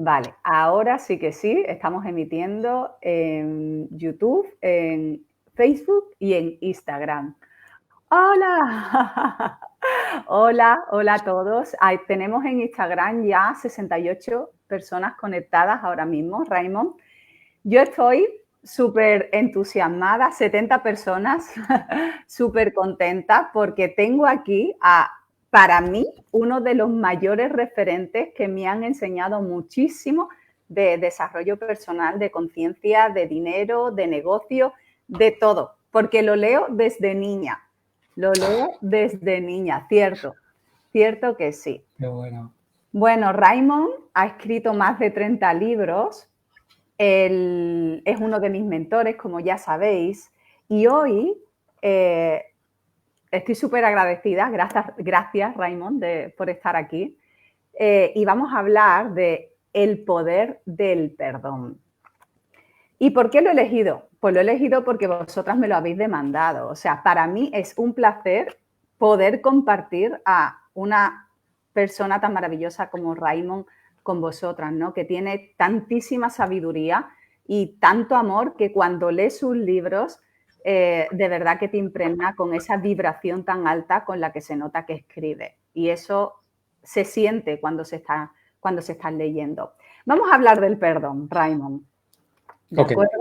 Vale, ahora sí que sí, estamos emitiendo en YouTube, en Facebook y en Instagram. ¡Hola! Hola, hola a todos. Tenemos en Instagram ya 68 personas conectadas ahora mismo, Raymond. Yo estoy súper entusiasmada, 70 personas, súper contenta porque tengo aquí para mí, uno de los mayores referentes que me han enseñado muchísimo de desarrollo personal, de conciencia, de dinero, de negocio, de todo, porque lo leo desde niña. Lo leo desde niña, cierto que sí. Qué bueno. Bueno, Raymond ha escrito más de 30 libros. Él es uno de mis mentores, como ya sabéis, y hoy estoy súper agradecida, gracias Raymond por estar aquí, y vamos a hablar de el poder del perdón. ¿Y por qué lo he elegido? Pues lo he elegido porque vosotras me lo habéis demandado. O sea, para mí es un placer poder compartir a una persona tan maravillosa como Raymond con vosotras, ¿no? Que tiene tantísima sabiduría y tanto amor que cuando lees sus libros, de verdad que te impregna con esa vibración tan alta con la que se nota que escribe. Y eso se siente cuando se están leyendo. Vamos a hablar del perdón, Raymond. ¿De Ok, acuerdo?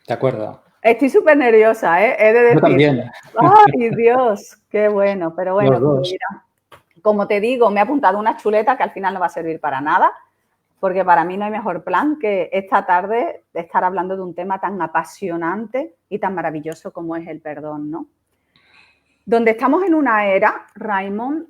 de acuerdo. Estoy súper nerviosa, he de Yo decir. también, ¡Ay, Dios! Qué bueno, pero los bueno, dos. mira, como te digo, me he apuntado una chuleta que al final no va a servir para nada, porque para mí no hay mejor plan que esta tarde estar hablando de un tema tan apasionante y tan maravilloso como es el perdón, ¿no? Donde estamos en una era, Raymond,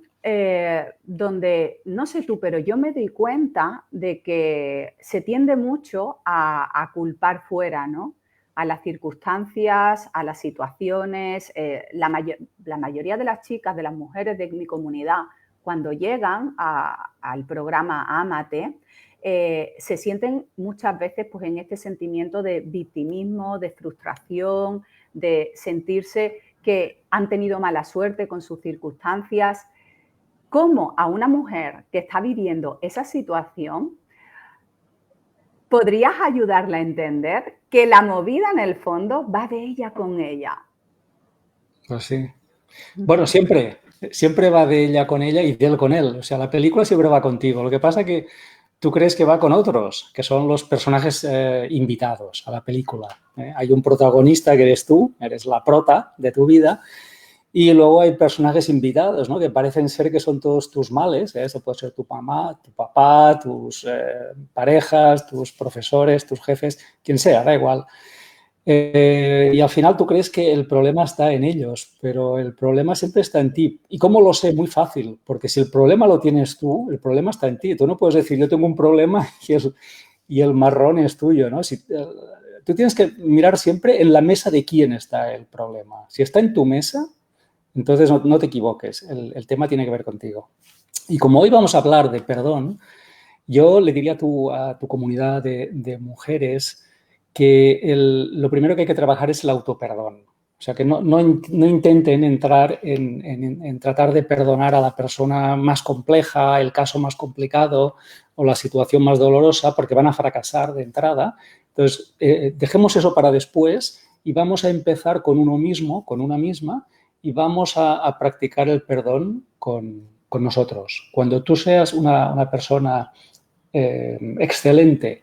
donde, no sé tú, pero yo me doy cuenta de que se tiende mucho a culpar fuera, ¿no? A las circunstancias, a las situaciones. La mayoría de las chicas, de las mujeres de mi comunidad, cuando llegan al programa Ámate, se sienten muchas veces pues, en este sentimiento de victimismo, de frustración, de sentirse que han tenido mala suerte con sus circunstancias. ¿Cómo a una mujer que está viviendo esa situación podrías ayudarla a entender que la movida en el fondo va de ella con ella? Pues sí. Bueno, siempre va de ella con ella y de él con él. O sea, la película siempre va contigo. Lo que pasa es que tú crees que va con otros, que son los personajes invitados a la película. Hay un protagonista que eres tú, eres la prota de tu vida, y luego hay personajes invitados, ¿no? Que parecen ser que son todos tus males. Eso puede ser tu mamá, tu papá, tus parejas, tus profesores, tus jefes, quien sea, da igual. Y al final tú crees que el problema está en ellos, pero el problema siempre está en ti. ¿Y cómo lo sé? Muy fácil, porque si el problema lo tienes tú, el problema está en ti. Tú no puedes decir, yo tengo un problema y el marrón es tuyo, ¿no? Tú tienes que mirar siempre en la mesa de quién está el problema. Si está en tu mesa, entonces no te equivoques, el tema tiene que ver contigo. Y como hoy vamos a hablar de perdón, yo le diría a tu comunidad de mujeres que lo primero que hay que trabajar es el autoperdón. O sea, que no intenten entrar en tratar de perdonar a la persona más compleja, el caso más complicado o la situación más dolorosa, porque van a fracasar de entrada. Entonces, dejemos eso para después y vamos a empezar con uno mismo, con una misma, y vamos a practicar el perdón con nosotros. Cuando tú seas una persona excelente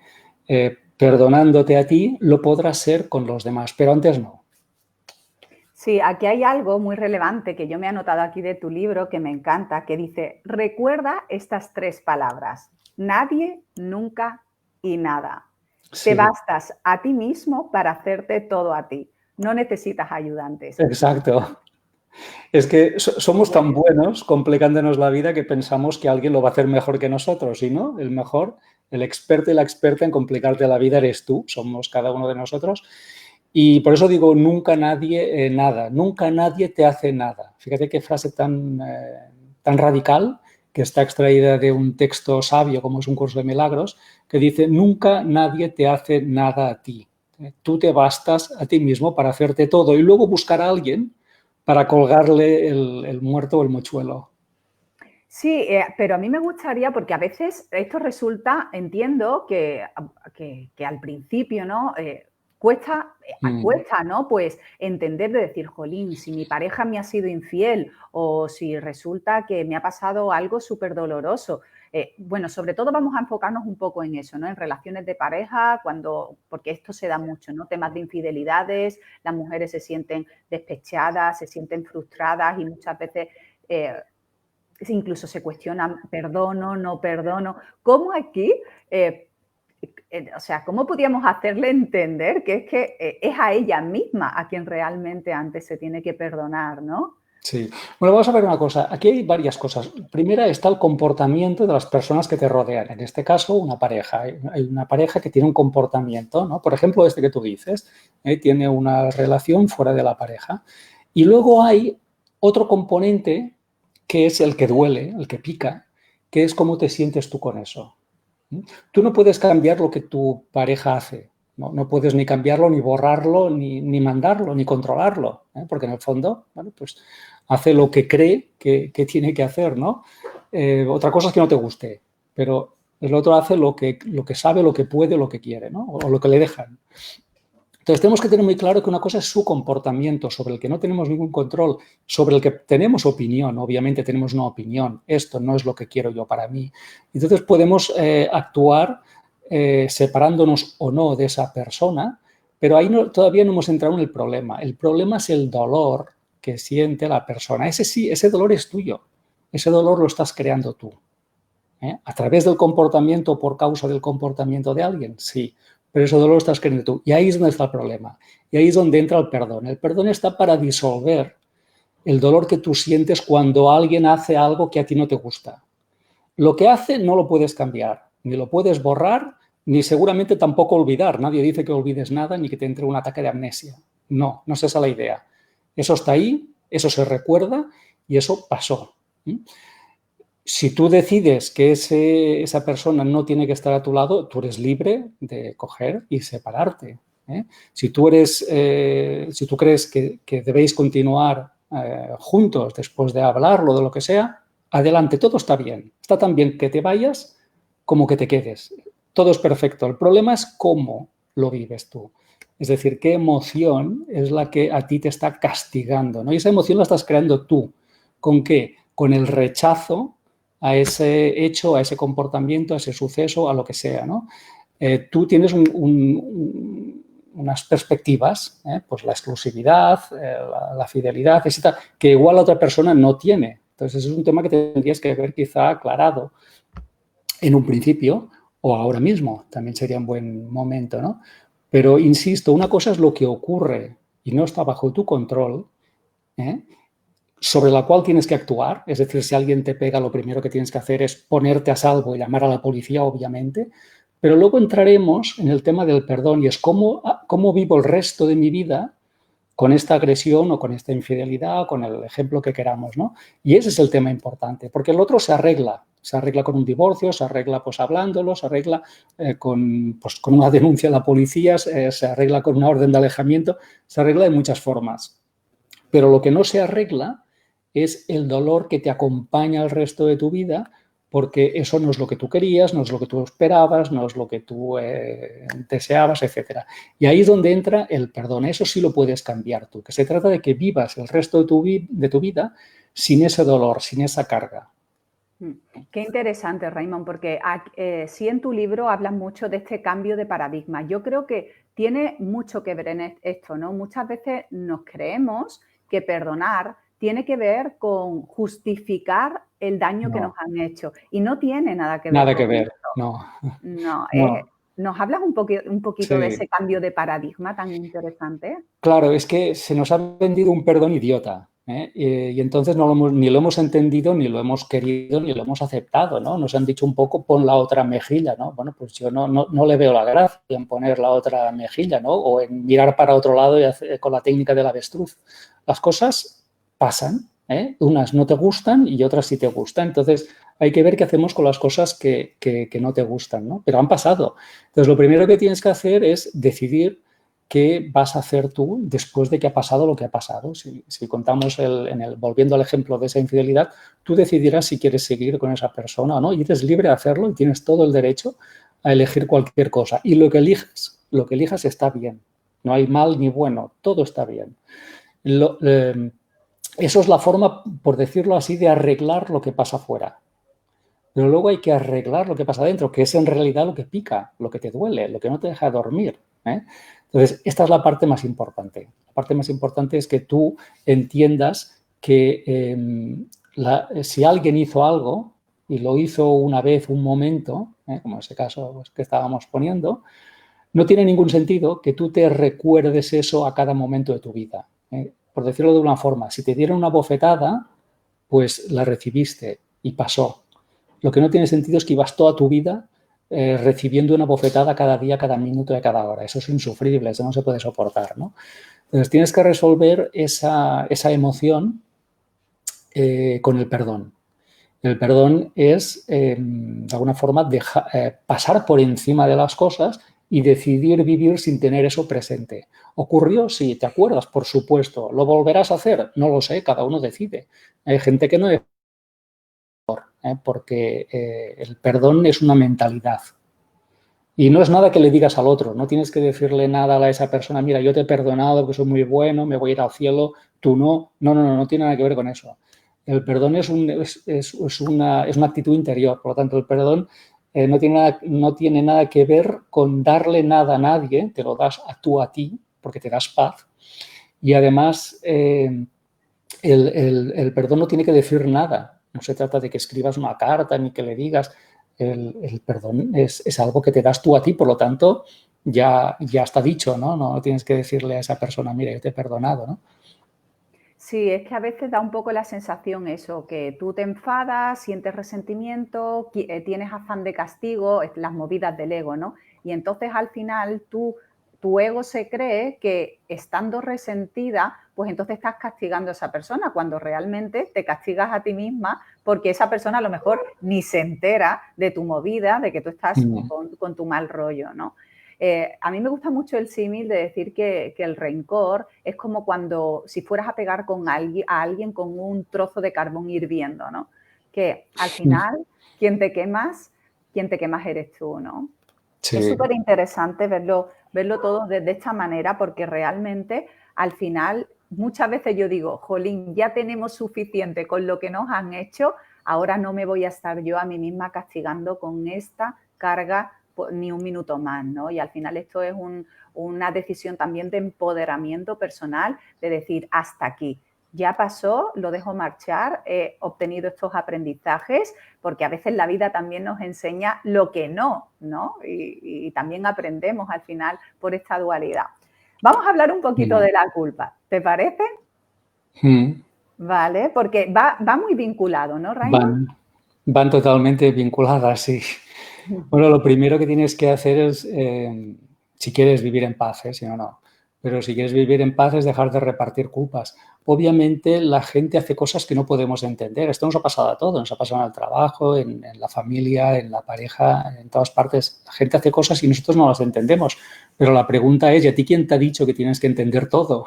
perdonándote a ti, lo podrás ser con los demás, pero antes no. Sí, aquí hay algo muy relevante que yo me he anotado aquí de tu libro que me encanta, que dice, recuerda estas 3 palabras, nadie, nunca y nada. Te Sí, bastas a ti mismo para hacerte todo a ti. No necesitas ayudantes. exacto. Es que somos tan buenos complicándonos la vida que pensamos que alguien lo va a hacer mejor que nosotros, y no, el mejor, el experto y la experta en complicarte la vida eres tú, somos cada uno de nosotros. Y por eso digo, nunca nadie nada, nunca nadie te hace nada. Fíjate qué frase tan radical, que está extraída de un texto sabio como es un curso de milagros, que dice, nunca nadie te hace nada a ti. Tú te bastas a ti mismo para hacerte todo y luego buscar a alguien para colgarle el muerto o el mochuelo. Sí, pero a mí me gustaría, porque a veces esto resulta, entiendo que al principio, ¿no? Cuesta, ¿no? Pues entender de decir, jolín, si mi pareja me ha sido infiel o si resulta que me ha pasado algo súper doloroso. Bueno, sobre todo vamos a enfocarnos un poco en eso, ¿no? En relaciones de pareja, porque esto se da mucho, ¿no? Temas de infidelidades, las mujeres se sienten despechadas, se sienten frustradas y muchas veces incluso se cuestionan, perdono, no perdono. ¿Cómo aquí, o sea, cómo podríamos hacerle entender que es a ella misma a quien realmente antes se tiene que perdonar, ¿no? Sí. Bueno, vamos a ver una cosa. Aquí hay varias cosas. Primera está el comportamiento de las personas que te rodean. En este caso, una pareja. Hay una pareja que tiene un comportamiento, ¿no? Por ejemplo, este que tú dices, tiene una relación fuera de la pareja. Y luego hay otro componente que es el que duele, el que pica, que es cómo te sientes tú con eso. Tú no puedes cambiar lo que tu pareja hace. No puedes ni cambiarlo, ni borrarlo, ni mandarlo, ni controlarlo, porque en el fondo, bueno, pues hace lo que cree que tiene que hacer, ¿no? Otra cosa es que no te guste, pero el otro hace lo que sabe, lo que puede, lo que quiere, ¿no? O lo que le dejan. Entonces, tenemos que tener muy claro que una cosa es su comportamiento, sobre el que no tenemos ningún control, sobre el que tenemos opinión, obviamente tenemos una opinión, esto no es lo que quiero yo para mí. Entonces, podemos actuar separándonos o no de esa persona, pero ahí todavía no hemos entrado en el problema. El problema es el dolor que siente la persona. Ese sí, ese dolor es tuyo, ese dolor lo estás creando tú. ¿A través del comportamiento o por causa del comportamiento de alguien? Sí. Pero ese dolor lo estás creyendo tú. Y ahí es donde está el problema. Y ahí es donde entra el perdón. El perdón está para disolver el dolor que tú sientes cuando alguien hace algo que a ti no te gusta. Lo que hace no lo puedes cambiar, ni lo puedes borrar, ni seguramente tampoco olvidar. Nadie dice que olvides nada ni que te entre un ataque de amnesia. No, no es esa la idea. Eso está ahí, eso se recuerda y eso pasó. Si tú decides que esa persona no tiene que estar a tu lado, tú eres libre de coger y separarte. Si tú crees que debéis continuar juntos después de hablarlo, de lo que sea, adelante, todo está bien. Está tan bien que te vayas como que te quedes. Todo es perfecto. El problema es cómo lo vives tú. Es decir, qué emoción es la que a ti te está castigando, ¿no? Y esa emoción la estás creando tú. ¿Con qué? Con el rechazo a ese hecho, a ese comportamiento, a ese suceso, a lo que sea, ¿no? Tú tienes unas perspectivas, pues la exclusividad, la fidelidad, etcétera, que igual la otra persona no tiene. Entonces, es un tema que tendrías que haber quizá aclarado en un principio o ahora mismo. También sería un buen momento, ¿no? Pero, insisto, una cosa es lo que ocurre y no está bajo tu control, sobre la cual tienes que actuar. Es decir, si alguien te pega, lo primero que tienes que hacer es ponerte a salvo y llamar a la policía, obviamente. Pero luego entraremos en el tema del perdón y es cómo vivo el resto de mi vida con esta agresión o con esta infidelidad o con el ejemplo que queramos, ¿no? Y ese es el tema importante, porque el otro se arregla con un divorcio, se arregla pues hablándolo, se arregla con una denuncia a la policía, se arregla con una orden de alejamiento, se arregla de muchas formas. Pero lo que no se arregla es el dolor que te acompaña el resto de tu vida, porque eso no es lo que tú querías, no es lo que tú esperabas, no es lo que tú deseabas, etc. Y ahí es donde entra el perdón. Eso sí lo puedes cambiar tú, que se trata de que vivas el resto de tu vida sin ese dolor, sin esa carga. Qué interesante, Raymond, porque sí en tu libro hablas mucho de este cambio de paradigma. Yo creo que tiene mucho que ver en esto, ¿no? Muchas veces nos creemos que perdonar tiene que ver con justificar el daño que nos han hecho y no tiene nada que ver Nada con que ver, esto. no. No, No. ¿nos hablas un poquito de Sí. ese cambio de paradigma tan interesante? Claro, es que se nos ha vendido un perdón idiota, y entonces ni lo hemos entendido, ni lo hemos querido, ni lo hemos aceptado, ¿no? Nos han dicho un poco, pon la otra mejilla, ¿no? Bueno, pues yo no le veo la gracia en poner la otra mejilla, ¿no? O en mirar para otro lado y hacer, con la técnica del avestruz. Las cosas pasan, unas no te gustan y otras sí te gustan. Entonces, hay que ver qué hacemos con las cosas que no te gustan, ¿no? Pero han pasado. Entonces, lo primero que tienes que hacer es decidir qué vas a hacer tú después de que ha pasado lo que ha pasado. Si contamos, volviendo al ejemplo de esa infidelidad, tú decidirás si quieres seguir con esa persona o no, y eres libre de hacerlo y tienes todo el derecho a elegir cualquier cosa. Y lo que elijas está bien. No hay mal ni bueno, todo está bien. Eso es la forma, por decirlo así, de arreglar lo que pasa afuera. Pero luego hay que arreglar lo que pasa adentro, que es en realidad lo que pica, lo que te duele, lo que no te deja dormir, ¿eh? Entonces, esta es la parte más importante. La parte más importante es que tú entiendas que si alguien hizo algo y lo hizo una vez, un momento, como en ese caso pues, que estábamos poniendo, no tiene ningún sentido que tú te recuerdes eso a cada momento de tu vida. Por decirlo de una forma, si te dieron una bofetada, pues la recibiste y pasó. Lo que no tiene sentido es que ibas toda tu vida recibiendo una bofetada cada día, cada minuto y cada hora. Eso es insufrible, eso no se puede soportar, ¿no? Entonces tienes que resolver esa emoción con el perdón. El perdón es, de alguna forma, pasar por encima de las cosas y decidir vivir sin tener eso presente. ¿Ocurrió? Sí. ¿Te acuerdas? Por supuesto. ¿Lo volverás a hacer? No lo sé, cada uno decide. Hay gente que no es porque el perdón es una mentalidad. Y no es nada que le digas al otro, no tienes que decirle nada a esa persona, mira, yo te he perdonado, que soy muy bueno, me voy a ir al cielo, tú no. No tiene nada que ver con eso. El perdón es una actitud interior, por lo tanto, el perdón no tiene nada que ver con darle nada a nadie, te lo das a ti, porque te das paz. Y además, el perdón no tiene que decir nada. No se trata de que escribas una carta ni que le digas. El perdón es algo que te das tú a ti, por lo tanto, ya está dicho, ¿no? No tienes que decirle a esa persona, mira, yo te he perdonado, ¿no? Sí, es que a veces da un poco la sensación eso, que tú te enfadas, sientes resentimiento, tienes afán de castigo, las movidas del ego, ¿no? Y entonces al final tu ego se cree que estando resentida, pues entonces estás castigando a esa persona, cuando realmente te castigas a ti misma porque esa persona a lo mejor ni se entera de tu movida, de que tú estás con tu mal rollo, ¿no? A mí me gusta mucho el símil de decir que el rencor es como cuando si fueras a pegar a alguien con un trozo de carbón hirviendo, ¿no? Que al final quien te quemas eres tú, ¿no? Sí. Es súper interesante verlo todo de esta manera porque realmente al final muchas veces yo digo, jolín, ya tenemos suficiente con lo que nos han hecho, ahora no me voy a estar yo a mí misma castigando con esta carga ni un minuto más, ¿no? Y al final esto es una decisión también de empoderamiento personal, de decir, hasta aquí, ya pasó, lo dejo marchar, he obtenido estos aprendizajes, porque a veces la vida también nos enseña lo que no, ¿no? Y también aprendemos al final por esta dualidad. Vamos a hablar un poquito de la culpa, ¿te parece? Vale, porque va muy vinculado, ¿no, Raymond? Van totalmente vinculadas, sí. Bueno, lo primero que tienes que hacer es, si quieres vivir en paz, si no, no. Pero si quieres vivir en paz es dejar de repartir culpas. Obviamente la gente hace cosas que no podemos entender. Esto nos ha pasado a todos, nos ha pasado en el trabajo, en la familia, en la pareja, en todas partes. La gente hace cosas y nosotros no las entendemos. Pero la pregunta es, ¿y a ti quién te ha dicho que tienes que entender todo?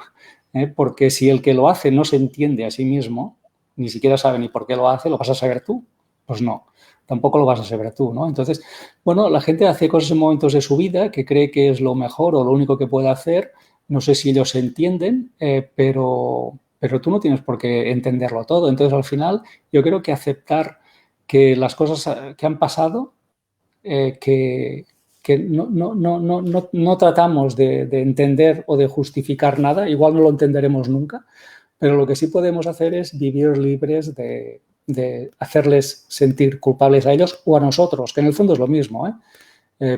Porque si el que lo hace no se entiende a sí mismo, ni siquiera sabe ni por qué lo hace, ¿lo vas a saber tú? Pues no. Tampoco lo vas a saber tú, ¿no? Entonces, bueno, la gente hace cosas en momentos de su vida que cree que es lo mejor o lo único que puede hacer. No sé si ellos se entienden, pero tú no tienes por qué entenderlo todo. Entonces, al final, yo creo que aceptar que las cosas que han pasado, que no tratamos de entender o de justificar nada, igual no lo entenderemos nunca, pero lo que sí podemos hacer es vivir libres de hacerles sentir culpables a ellos o a nosotros, que en el fondo es lo mismo.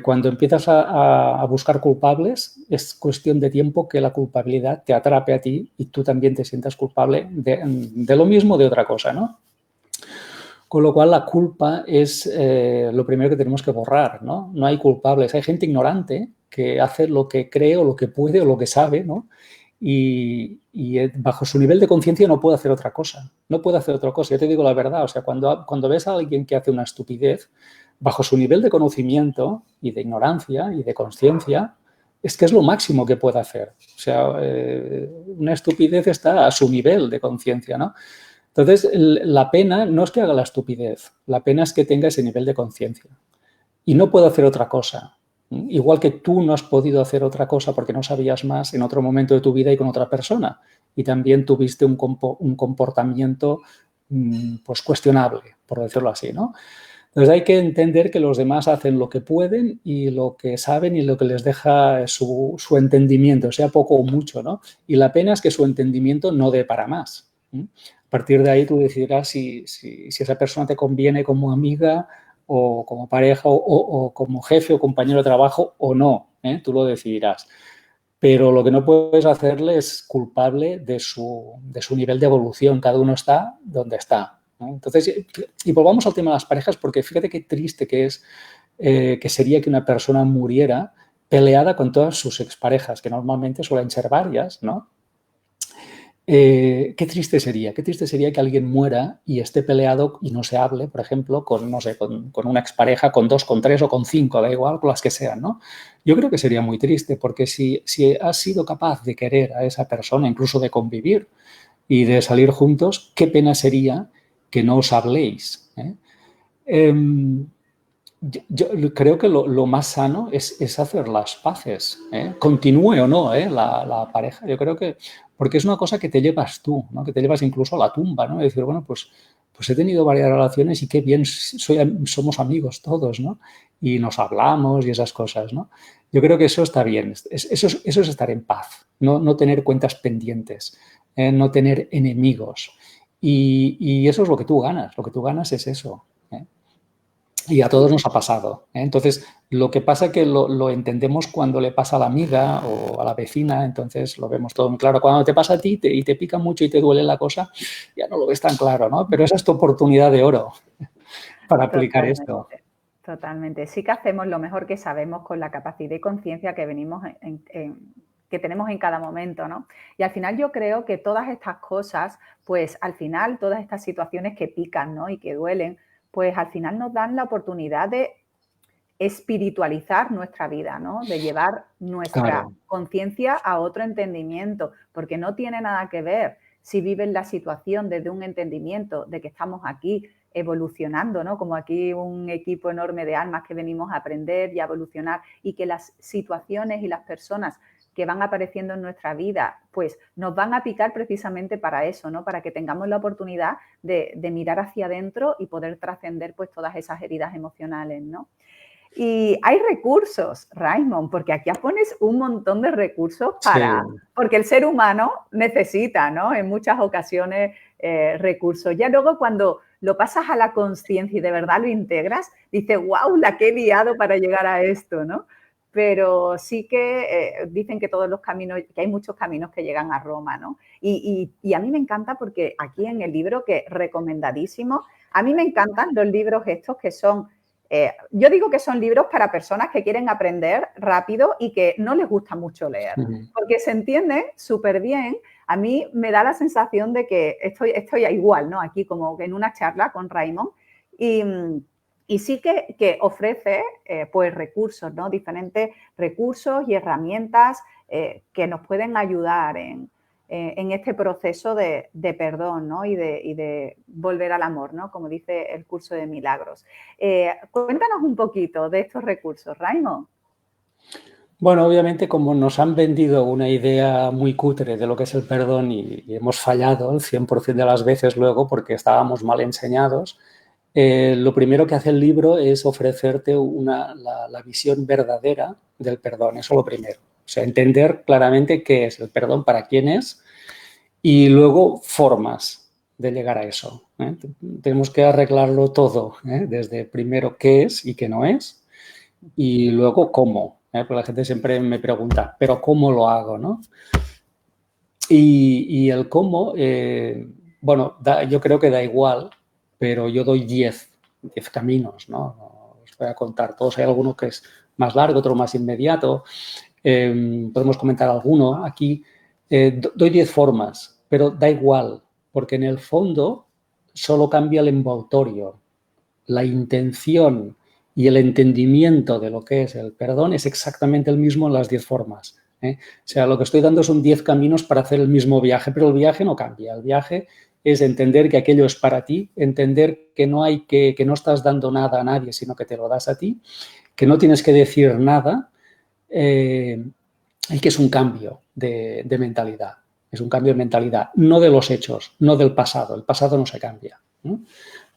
Cuando empiezas a buscar culpables, es cuestión de tiempo que la culpabilidad te atrape a ti y tú también te sientas culpable de lo mismo o de otra cosa, ¿no? Con lo cual, la culpa es lo primero que tenemos que borrar, ¿no? No hay culpables. Hay gente ignorante que hace lo que cree o lo que puede o lo que sabe, ¿no? Y bajo su nivel de conciencia no puede hacer otra cosa. No puede hacer otra cosa. Yo te digo la verdad. O sea, cuando ves a alguien que hace una estupidez, bajo su nivel de conocimiento y de ignorancia y de conciencia, es que es lo máximo que puede hacer. O sea, una estupidez está a su nivel de conciencia, ¿no? Entonces, la pena no es que haga la estupidez, la pena es que tenga ese nivel de conciencia. Y no puede hacer otra cosa. Igual que tú no has podido hacer otra cosa porque no sabías más en otro momento de tu vida y con otra persona. Y también tuviste un comportamiento pues cuestionable, por decirlo así, ¿no? Entonces hay que entender que los demás hacen lo que pueden y lo que saben y lo que les deja su entendimiento, sea poco o mucho, ¿no? Y la pena es que su entendimiento no dé para más. A partir de ahí tú decidirás si esa persona te conviene como amiga o como pareja o como jefe o compañero de trabajo o no, ¿eh? Tú lo decidirás. Pero lo que no puedes hacerle es culpable de su nivel de evolución. Cada uno está donde está, ¿no? Entonces, y volvamos al tema de las parejas, porque fíjate qué triste que es, que sería que una persona muriera peleada con todas sus exparejas, que normalmente suelen ser varias, ¿no? Qué triste sería que alguien muera y esté peleado y no se hable, por ejemplo, con, no sé, con una expareja, con 2, con 3 o con 5, da igual, con las que sean, ¿no? Yo creo que sería muy triste porque si has sido capaz de querer a esa persona, incluso de convivir y de salir juntos, qué pena sería que no os habléis, ¿eh? Yo creo que lo más sano es hacer las paces, ¿eh? Continúe o no, la pareja. Yo creo que, porque es una cosa que te llevas tú, ¿no? Que te llevas incluso a la tumba, ¿no? Y decir, bueno, pues he tenido varias relaciones y qué bien somos amigos todos, ¿no? Y nos hablamos y esas cosas, ¿no? Yo creo que eso está bien. Eso es estar en paz, no tener cuentas pendientes, no tener enemigos. Y eso es lo que tú ganas. Lo que tú ganas es eso, ¿eh? Y a todos nos ha pasado, ¿eh? Entonces, lo que pasa es que lo entendemos cuando le pasa a la amiga o a la vecina, entonces lo vemos todo muy claro. Cuando te pasa a ti y te pica mucho y te duele la cosa, ya no lo ves tan claro, ¿no? Pero esa es tu oportunidad de oro para aplicar esto. Totalmente, totalmente. Sí que hacemos lo mejor que sabemos con la capacidad y conciencia que venimos que tenemos en cada momento, ¿no? Y al final yo creo que todas estas cosas, pues al final todas estas situaciones que pican, ¿no? Y que duelen, pues al final nos dan la oportunidad de espiritualizar nuestra vida, ¿no? De llevar nuestra Claro. conciencia a otro entendimiento, porque no tiene nada que ver si vives la situación desde un entendimiento de que estamos aquí evolucionando, ¿no? Como aquí un equipo enorme de almas que venimos a aprender y a evolucionar y que las situaciones y las personas que van apareciendo en nuestra vida, pues nos van a picar precisamente para eso, ¿no? Para que tengamos la oportunidad de mirar hacia adentro y poder trascender pues todas esas heridas emocionales, ¿no? Y hay recursos, Raymond, porque aquí pones un montón de recursos porque el ser humano necesita, ¿no? En muchas ocasiones recursos. Ya luego cuando lo pasas a la conciencia y de verdad lo integras, dices, wow, la que he liado para llegar a esto, ¿no? Pero sí que dicen que todos los caminos, que hay muchos caminos que llegan a Roma, ¿no? Y a mí me encanta porque aquí en el libro, que recomendadísimo, a mí me encantan los libros estos que son, yo digo que son libros para personas que quieren aprender rápido y que no les gusta mucho leer, porque se entiende súper bien. A mí me da la sensación de que estoy igual, ¿no? Aquí como en una charla con Raymond y sí que ofrece pues recursos, ¿no? Diferentes recursos y herramientas que nos pueden ayudar en este proceso de perdón, ¿no? y de volver al amor, ¿no? Como dice el curso de milagros. Cuéntanos un poquito de estos recursos, Raymond. Bueno, obviamente como nos han vendido una idea muy cutre de lo que es el perdón y hemos fallado el 100% de las veces luego porque estábamos mal enseñados, lo primero que hace el libro es ofrecerte la visión verdadera del perdón, eso es lo primero. O sea, entender claramente qué es el perdón, para quién es y luego formas de llegar a eso, ¿eh? Tenemos que arreglarlo todo, ¿eh? Desde primero qué es y qué no es y luego cómo, ¿eh? Porque la gente siempre me pregunta, ¿pero cómo lo hago, no? Y el cómo, bueno, yo creo que da igual, pero yo doy 10 caminos, ¿no? Os voy a contar todos. Hay alguno que es más largo, otro más inmediato. Podemos comentar alguno aquí. Doy 10 formas, pero da igual, porque en el fondo solo cambia el envoltorio. La intención y el entendimiento de lo que es el perdón es exactamente el mismo en las 10 formas. O sea, lo que estoy dando son 10 caminos para hacer el mismo viaje, pero el viaje no cambia. El viaje es entender que aquello es para ti, entender que no estás dando nada a nadie, sino que te lo das a ti, que no tienes que decir nada y que es un cambio de mentalidad. Es un cambio de mentalidad, no de los hechos, no del pasado. El pasado no se cambia, ¿no?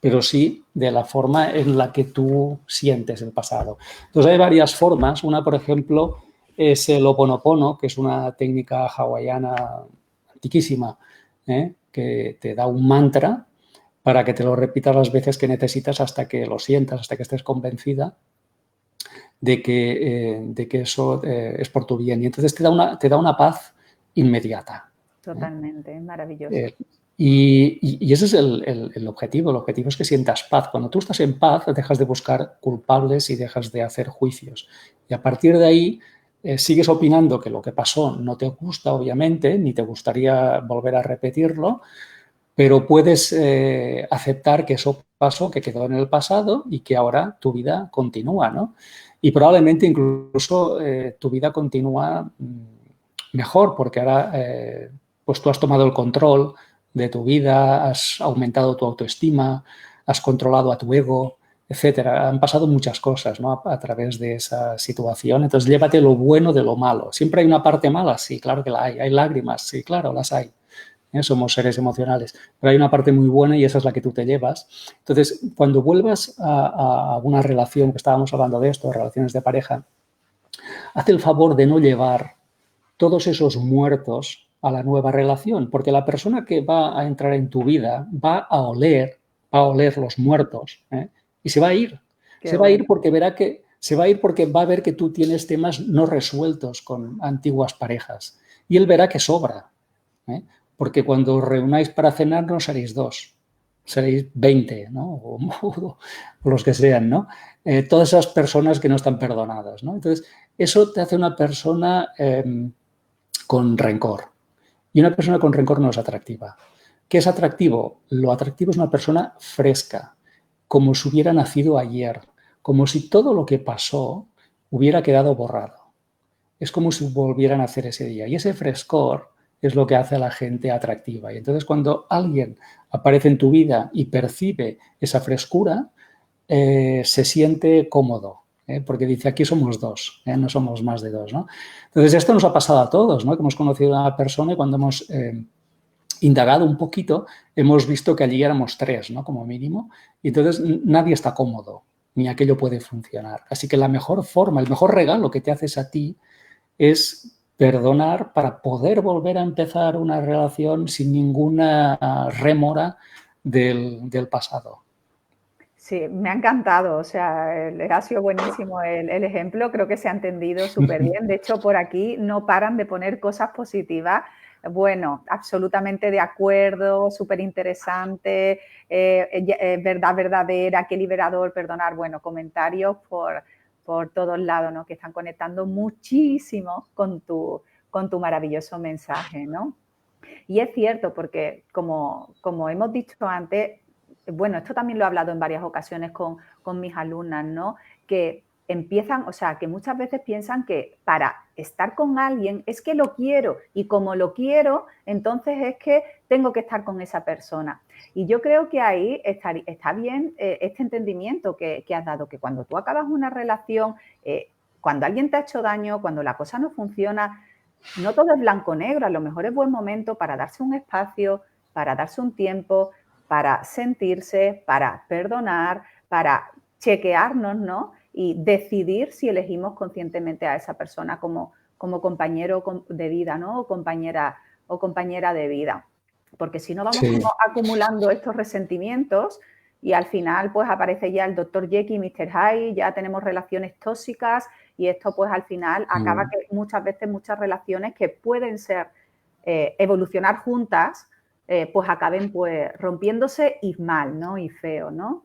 Pero sí de la forma en la que tú sientes el pasado. Entonces hay varias formas. Una, por ejemplo, es el Ho'oponopono, que es una técnica hawaiana antiquísima, que te da un mantra para que te lo repitas las veces que necesitas hasta que lo sientas, hasta que estés convencida de que eso es por tu bien. Y entonces te da una paz inmediata. Totalmente, maravilloso. Y ese es el objetivo. El objetivo es que sientas paz. Cuando tú estás en paz, dejas de buscar culpables y dejas de hacer juicios. Y a partir de ahí, sigues opinando que lo que pasó no te gusta, obviamente, ni te gustaría volver a repetirlo, pero puedes aceptar que eso pasó, que quedó en el pasado y que ahora tu vida continúa, ¿no? Y probablemente incluso tu vida continúa mejor, porque ahora pues tú has tomado el control de tu vida, has aumentado tu autoestima, has controlado a tu ego, etcétera. Han pasado muchas cosas, ¿no? A través de esa situación. Entonces, llévate lo bueno de lo malo. ¿Siempre hay una parte mala? Sí, claro que la hay. ¿Hay lágrimas? Sí, claro, las hay. Somos seres emocionales, pero hay una parte muy buena y esa es la que tú te llevas. Entonces, cuando vuelvas a una relación, que estábamos hablando de esto, relaciones de pareja, haz el favor de no llevar todos esos muertos a la nueva relación, porque la persona que va a entrar en tu vida va a oler los muertos, y se va a ir. Se va a ir porque verá que se va a ir porque va a ver que tú tienes temas no resueltos con antiguas parejas y él verá que sobra. Porque cuando os reunáis para cenar no seréis 2, seréis 20, ¿no? O los que sean, ¿no? Todas esas personas que no están perdonadas, ¿no? Entonces, eso te hace una persona con rencor. Y una persona con rencor no es atractiva. ¿Qué es atractivo? Lo atractivo es una persona fresca, como si hubiera nacido ayer, como si todo lo que pasó hubiera quedado borrado. Es como si volvieran a hacer ese día. Y ese frescor es lo que hace a la gente atractiva. Y entonces cuando alguien aparece en tu vida y percibe esa frescura, se siente cómodo, porque dice, aquí somos 2, no somos más de 2, ¿no? Entonces esto nos ha pasado a todos, ¿no? Que hemos conocido a una persona y cuando hemos indagado un poquito, hemos visto que allí éramos 3, ¿no? Como mínimo, y entonces nadie está cómodo, ni aquello puede funcionar. Así que la mejor forma, el mejor regalo que te haces a ti es perdonar para poder volver a empezar una relación sin ninguna rémora del pasado. Sí, me ha encantado, o sea, ha sido buenísimo el ejemplo, creo que se ha entendido súper bien. De hecho, por aquí no paran de poner cosas positivas. Bueno, absolutamente de acuerdo, súper interesante, verdad verdadera, qué liberador, perdonar. Bueno, comentarios por todos lados, ¿no? Que están conectando muchísimo con tu maravilloso mensaje, ¿no? Y es cierto, porque como hemos dicho antes, bueno, esto también lo he hablado en varias ocasiones con mis alumnas, ¿no? Que empiezan, o sea, que muchas veces piensan que para estar con alguien es que lo quiero y como lo quiero, entonces es que tengo que estar con esa persona. Y yo creo que ahí está bien este entendimiento que has dado, que cuando tú acabas una relación, cuando alguien te ha hecho daño, cuando la cosa no funciona, no todo es blanco-negro, a lo mejor es buen momento para darse un espacio, para darse un tiempo, para sentirse, para perdonar, para chequearnos, ¿no? Y decidir si elegimos conscientemente a esa persona como compañero de vida, ¿no? O compañera de vida. Porque si no vamos como acumulando estos resentimientos y al final pues aparece ya el Dr. Jekyll y Mr. Hyde, ya tenemos relaciones tóxicas y esto pues al final acaba que muchas veces muchas relaciones que pueden ser evolucionar juntas, pues acaben pues rompiéndose y mal, ¿no? Y feo, ¿no?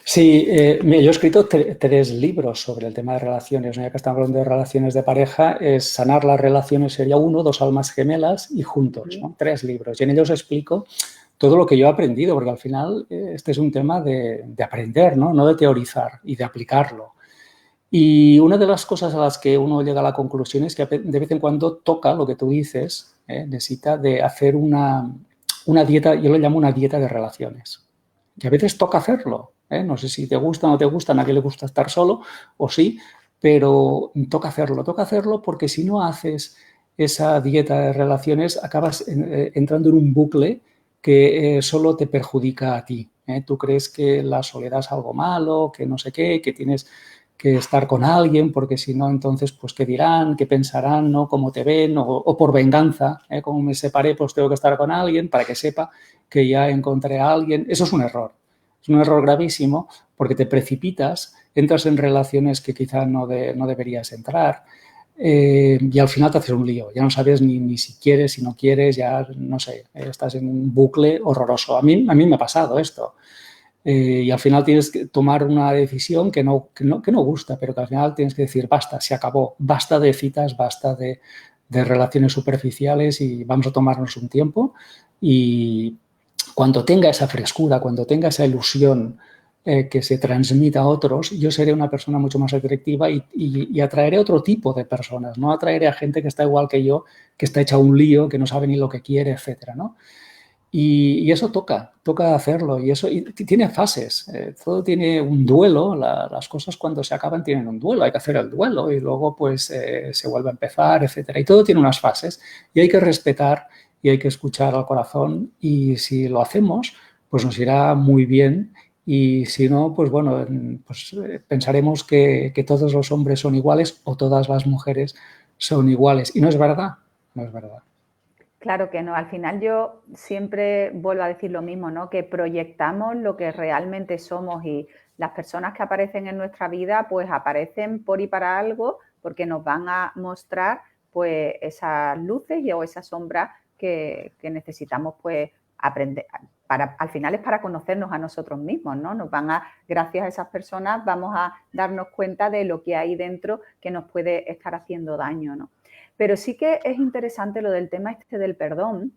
Sí, yo he escrito 3 libros sobre el tema de relaciones, ¿no? Ya que estamos hablando de relaciones de pareja, es Sanar las relaciones sería 1, 2 almas gemelas y juntos, ¿no? 3 libros. Y en ellos explico todo lo que yo he aprendido, porque al final este es un tema de aprender, ¿no? No de teorizar y de aplicarlo. Y una de las cosas a las que uno llega a la conclusión es que de vez en cuando toca lo que tú dices, necesita de hacer una dieta, yo lo llamo una dieta de relaciones, que a veces toca hacerlo. No sé si te gusta o no te gusta, a nadie le gusta estar solo, o sí, pero toca hacerlo porque si no haces esa dieta de relaciones acabas entrando en un bucle que solo te perjudica a ti. Tú crees que la soledad es algo malo, que no sé qué, que tienes que estar con alguien, porque si no, entonces, pues, ¿qué dirán? ¿Qué pensarán? ¿No? ¿Cómo te ven? O por venganza, como me separé, pues tengo que estar con alguien para que sepa que ya encontré a alguien. Eso es un error. Es un error gravísimo porque te precipitas, entras en relaciones que quizá no deberías entrar y al final te haces un lío. Ya no sabes ni si quieres, si no quieres, ya no sé, estás en un bucle horroroso. A mí me ha pasado esto. Y al final tienes que tomar una decisión que no gusta, pero que al final tienes que decir, basta, se acabó, basta de citas, basta de relaciones superficiales y vamos a tomarnos un tiempo. Y cuando tenga esa frescura, cuando tenga esa ilusión que se transmita a otros, yo seré una persona mucho más atractiva y atraeré otro tipo de personas, no atraeré a gente que está igual que yo, que está hecha un lío, que no sabe ni lo que quiere, etcétera, ¿no? Y eso toca hacerlo. Y eso tiene fases. Todo tiene un duelo. Las cosas cuando se acaban tienen un duelo. Hay que hacer el duelo y luego pues se vuelve a empezar, etcétera. Y todo tiene unas fases y hay que respetar y hay que escuchar al corazón. Y si lo hacemos, pues nos irá muy bien. Y si no, pues bueno, pues pensaremos que todos los hombres son iguales o todas las mujeres son iguales. Y no es verdad, no es verdad. Claro que no, al final yo siempre vuelvo a decir lo mismo, ¿no? Que proyectamos lo que realmente somos y las personas que aparecen en nuestra vida pues aparecen por y para algo porque nos van a mostrar pues esas luces o esas sombras que necesitamos pues aprender. Al final es para conocernos a nosotros mismos, ¿no? Gracias a esas personas vamos a darnos cuenta de lo que hay dentro que nos puede estar haciendo daño, ¿no? Pero sí que es interesante lo del tema este del perdón,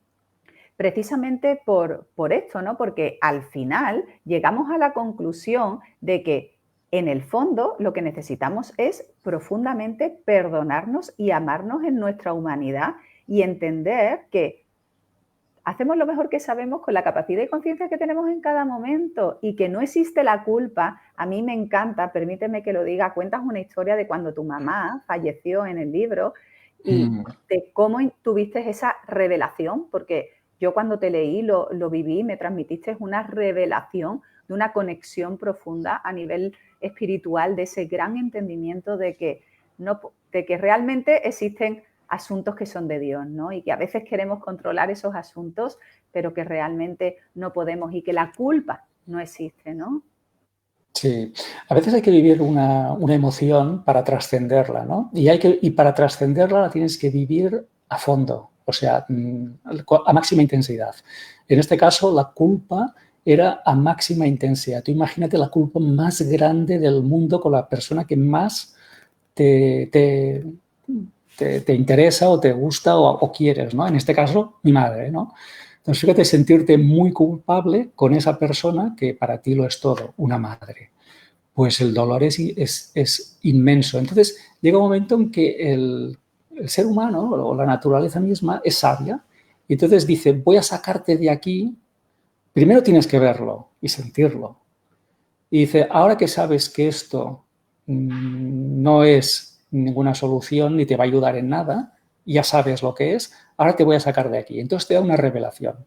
precisamente por esto, ¿no? Porque al final llegamos a la conclusión de que en el fondo lo que necesitamos es profundamente perdonarnos y amarnos en nuestra humanidad y entender que hacemos lo mejor que sabemos con la capacidad y conciencia que tenemos en cada momento y que no existe la culpa. A mí me encanta, permíteme que lo diga, cuentas una historia de cuando tu mamá falleció en el libro y de cómo tuviste esa revelación, porque yo cuando te leí lo viví, me transmitiste una revelación de una conexión profunda a nivel espiritual, de ese gran entendimiento de que realmente existen asuntos que son de Dios, ¿no? Y que a veces queremos controlar esos asuntos, pero que realmente no podemos y que la culpa no existe, ¿no? Sí, a veces hay que vivir una emoción para trascenderla, ¿no? Y para trascenderla la tienes que vivir a fondo, o sea, a máxima intensidad. En este caso, la culpa era a máxima intensidad. Tú imagínate la culpa más grande del mundo con la persona que más te interesa o te gusta o quieres, ¿no? En este caso, mi madre, ¿no? Entonces, fíjate, sentirte muy culpable con esa persona que para ti lo es todo, una madre. Pues el dolor es inmenso. Entonces, llega un momento en que el ser humano o la naturaleza misma es sabia y entonces dice, voy a sacarte de aquí, primero tienes que verlo y sentirlo. Y dice, ahora que sabes que esto no es ninguna solución ni te va a ayudar en nada, ya sabes lo que es, ahora te voy a sacar de aquí. Entonces te da una revelación.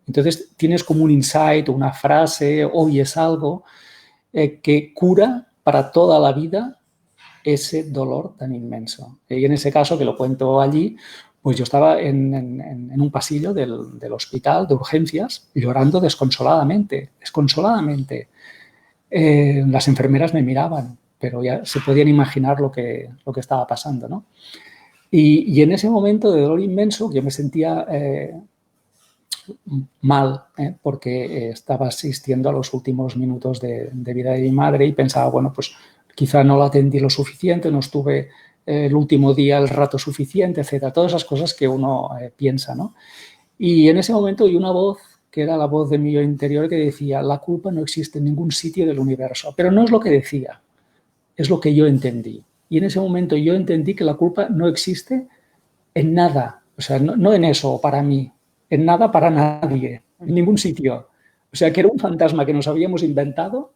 Entonces tienes como un insight, una frase, oyes algo que cura para toda la vida ese dolor tan inmenso. Y en ese caso, que lo cuento allí, pues yo estaba en un pasillo del hospital de urgencias llorando desconsoladamente. Las enfermeras me miraban, pero ya se podían imaginar lo que estaba pasando, ¿no? Y en ese momento de dolor inmenso, yo me sentía mal, porque estaba asistiendo a los últimos minutos de vida de mi madre y pensaba, bueno, pues quizá no la atendí lo suficiente, no estuve el último día el rato suficiente, etcétera. Todas esas cosas que uno piensa, ¿no? Y en ese momento oí una voz que era la voz de mi yo interior que decía, la culpa no existe en ningún sitio del universo. Pero no es lo que decía, es lo que yo entendí. Y en ese momento yo entendí que la culpa no existe en nada, o sea, no en eso para mí, en nada para nadie, en ningún sitio. O sea, que era un fantasma que nos habíamos inventado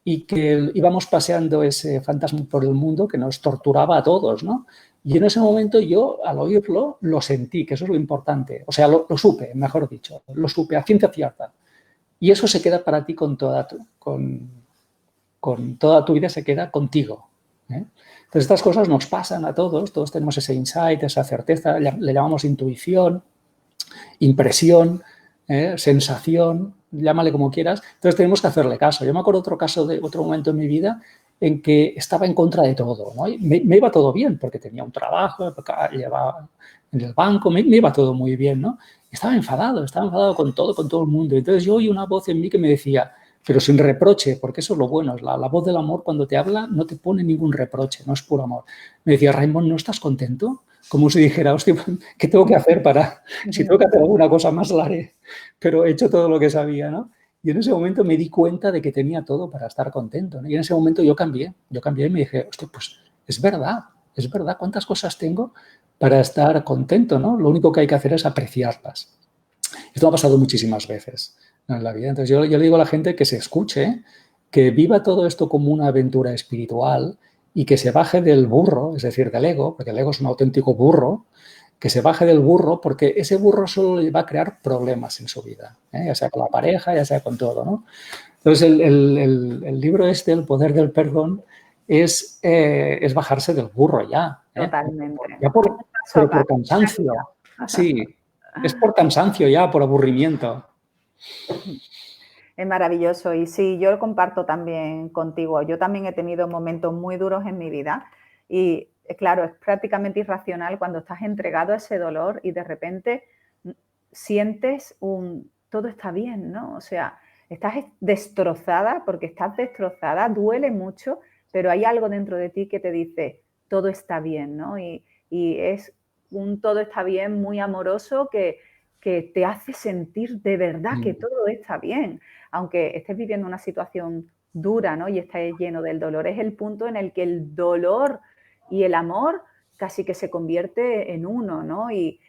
y que íbamos paseando ese fantasma por el mundo que nos torturaba a todos, ¿no? Y en ese momento yo, al oírlo, lo sentí, que eso es lo importante. O sea, lo supe, mejor dicho, lo supe a ciencia cierta. Y eso se queda para ti con toda tu vida, se queda contigo. Entonces, estas cosas nos pasan a todos tenemos ese insight, esa certeza, le llamamos intuición, impresión, sensación, llámale como quieras. Entonces, tenemos que hacerle caso. Yo me acuerdo otro momento en mi vida en que estaba en contra de todo, ¿no? Me iba todo bien porque tenía un trabajo, llevaba en el banco, me iba todo muy bien, ¿no? Estaba enfadado con todo el mundo. Entonces, yo oí una voz en mí que me decía, pero sin reproche, porque eso es lo bueno, la voz del amor cuando te habla no te pone ningún reproche, no es puro amor. Me decía, Raimon, ¿no estás contento? Como si dijera, hostia, ¿qué tengo que hacer si tengo que hacer alguna cosa más, la haré? Pero he hecho todo lo que sabía, ¿no? Y en ese momento me di cuenta de que tenía todo para estar contento, ¿no? Y en ese momento yo cambié y me dije, hostia, pues es verdad, ¿cuántas cosas tengo para estar contento, ¿no? Lo único que hay que hacer es apreciarlas. Esto me ha pasado muchísimas veces en la vida. Entonces yo le digo a la gente que se escuche, que viva todo esto como una aventura espiritual y que se baje del burro, es decir, del ego, porque el ego es un auténtico burro, que se baje del burro porque ese burro solo le va a crear problemas en su vida, ya sea con la pareja, ya sea con todo, ¿no? Entonces el libro este, El poder del perdón, es bajarse del burro ya. Totalmente. Pero por cansancio. Sí, es por cansancio ya, por aburrimiento. Es maravilloso y sí, yo lo comparto también contigo. Yo también he tenido momentos muy duros en mi vida y claro, es prácticamente irracional cuando estás entregado a ese dolor y de repente sientes todo está bien, ¿no? O sea, estás destrozada porque estás destrozada, duele mucho, pero hay algo dentro de ti que te dice todo está bien, ¿no? Y es un todo está bien muy amoroso que te hace sentir de verdad que todo está bien, aunque estés viviendo una situación dura, ¿no? Y estés lleno del dolor, es el punto en el que el dolor y el amor casi que se convierte en uno, ¿no? Y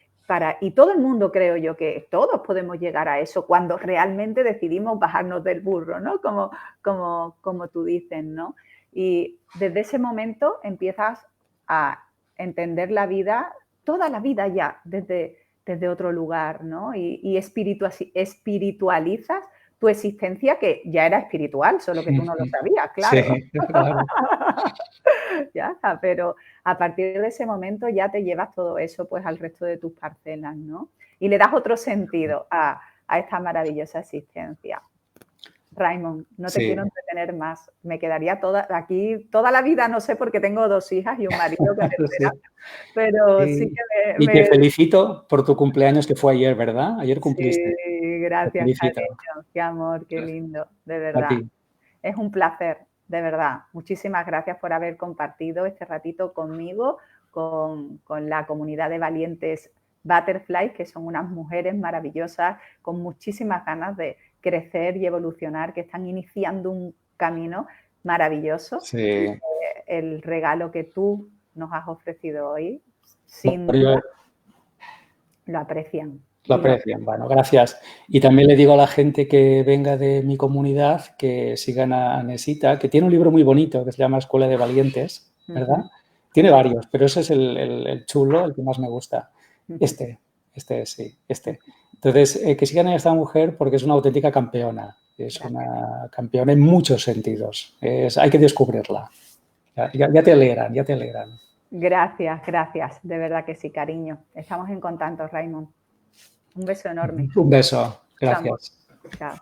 todo el mundo, creo yo, que todos podemos llegar a eso cuando realmente decidimos bajarnos del burro, ¿no? Como tú dices, ¿no? Y desde ese momento empiezas a entender la vida, toda la vida ya, desde otro lugar, ¿no? Y espiritualizas tu existencia, que ya era espiritual, solo que tú no lo sabías, claro. Sí, claro. Ya está, pero a partir de ese momento ya te llevas todo eso pues al resto de tus parcelas, ¿no? Y le das otro sentido a esta maravillosa existencia. Raimon, no te quiero entretener más. Me quedaría aquí toda la vida, no sé, porque tengo 2 hijas y un marido que me espera, pero sí que Y te felicito por tu cumpleaños, que fue ayer, ¿verdad? Ayer cumpliste. Sí, gracias, felicito. cariño. Qué amor, qué lindo, de A verdad. ti. Es un placer, de verdad. Muchísimas gracias por haber compartido este ratito conmigo, con la comunidad de valientes Butterfly, que son unas mujeres maravillosas con muchísimas ganas de crecer y evolucionar, que están iniciando un camino maravilloso. Sí. El regalo que tú nos has ofrecido hoy, sin duda, lo aprecian. Lo aprecian, bueno, gracias. Y también le digo a la gente que venga de mi comunidad que sigan a Nesita, que tiene un libro muy bonito que se llama Escuela de Valientes, ¿verdad? Tiene varios, pero ese es el chulo, el que más me gusta. Este. Entonces, que sigan a esta mujer porque es una auténtica campeona. Es una campeona en muchos sentidos. Hay que descubrirla. Ya te alegran. Gracias. De verdad que sí, cariño. Estamos en contacto, Raimon. Un beso enorme. Un beso. Gracias. Chao.